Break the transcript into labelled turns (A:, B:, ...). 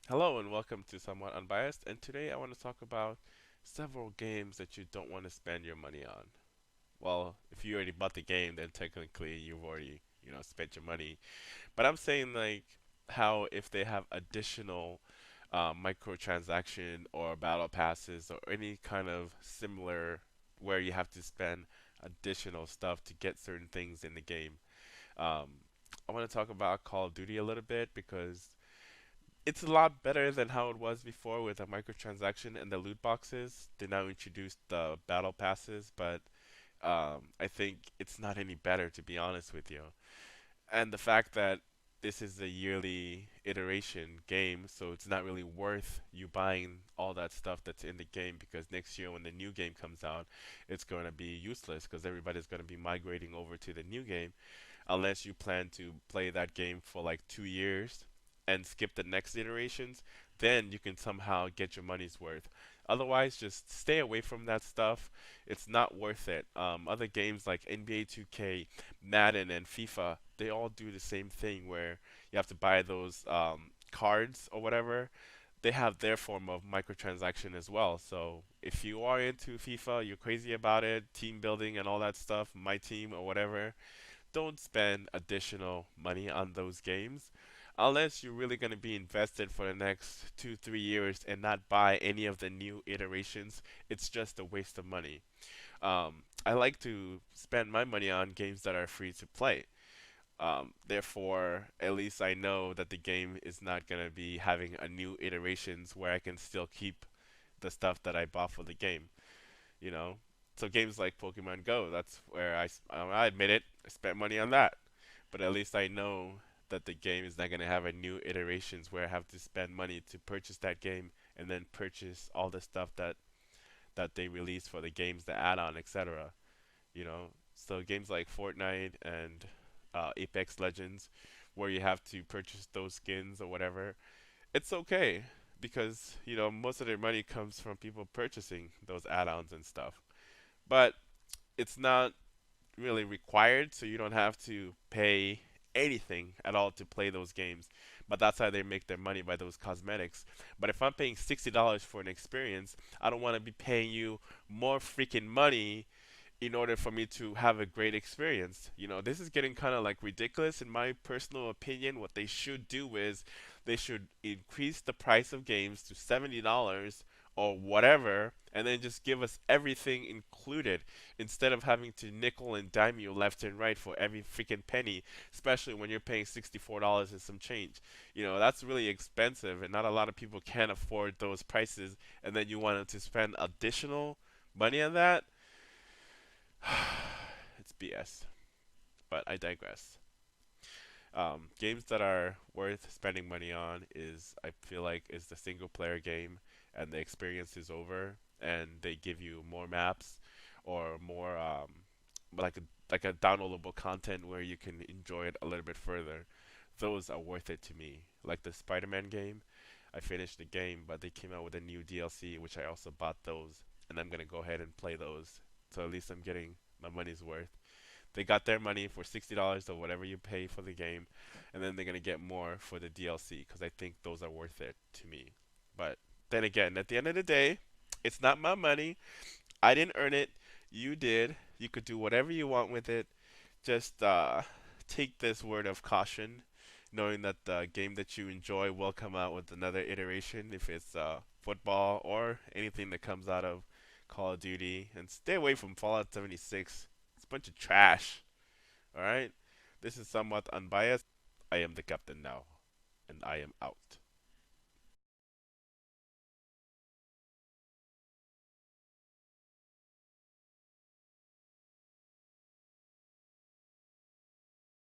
A: Hello and welcome to Somewhat Unbiased. And today I want to talk about several games that you don't want to spend your money on. Well, if you already bought the game, then technically you've already, spent your money. But I'm saying like how if they have additional microtransaction or battle passes or any kind of similar where you have to spend additional stuff to get certain things in the game. Um, I want to talk about Call of Duty a little bit because it's a lot better than how it was before with the microtransaction and the loot boxes. They now introduced the battle passes, but I think it's not any better to be honest with you. And the fact that this is a yearly iteration game, so it's not really worth you buying all that stuff that's in the game because next year when the new game comes out, it's going to be useless because everybody's going to be migrating over to the new game unless you plan to play that game for like 2 years and skip the next iterations, then you can somehow get your money's worth. Otherwise, just stay away from that stuff. It's not worth it. Other games like NBA 2K, Madden, and FIFA, they all do the same thing where you have to buy those cards or whatever. They have their form of microtransaction as well. So if you are into FIFA, you're crazy about it, team building and all that stuff, my team or whatever, don't spend additional money on those games unless you're really going to be invested for the next 2 3 years and not buy any of the new iterations. It's just a waste of money. I like to spend my money on games that are free to play. Therefore, at least I know that the game is not going to be having a new iterations where I can still keep the stuff that I bought for the game, you know. So games like Pokemon Go, that's where I admit it, I spent money on that. But at least I know that the game is not going to have a new iterations where I have to spend money to purchase that game and then purchase all the stuff that they release for the games, the add-on, etc. You know, so games like Fortnite and Apex Legends, where you have to purchase those skins or whatever, it's okay because most of their money comes from people purchasing those add-ons and stuff. But it's not really required, so you don't have to pay anything at all to play those games. But that's how they make their money by those cosmetics. But if I'm paying $60 for an experience, I don't want to be paying you more freaking money in order for me to have a great experience. This is getting kind of like ridiculous in my personal opinion. What they should do is they should increase the price of games to $70 or whatever, and then just give us everything included instead of having to nickel and dime you left and right for every freaking penny, especially when you're paying $64 and some change. That's really expensive, and not a lot of people can afford those prices, and then you want them to spend additional money on that. It's BS. But I digress. Games that are worth spending money on is I feel like is the single player game and the experience is over and they give you more maps or more like a downloadable content where you can enjoy it a little bit further. Those are worth it to me. Like the Spider-Man game, I finished the game, but they came out with a new DLC, which I also bought those, and I'm gonna go ahead and play those. So at least I'm getting my money's worth. They got their money for $60 or whatever you pay for the game, and then they're gonna get more for the DLC because I think those are worth it to me. But then again, at the end of the day, it's not my money. I didn't earn it. You did. You could do whatever you want with it. Just take this word of caution, knowing that the game that you enjoy will come out with another iteration if it's football or anything that comes out of Call of Duty. And stay away from Fallout 76. It's a bunch of trash. Alright? This is somewhat unbiased. I am the captain now, and I am out.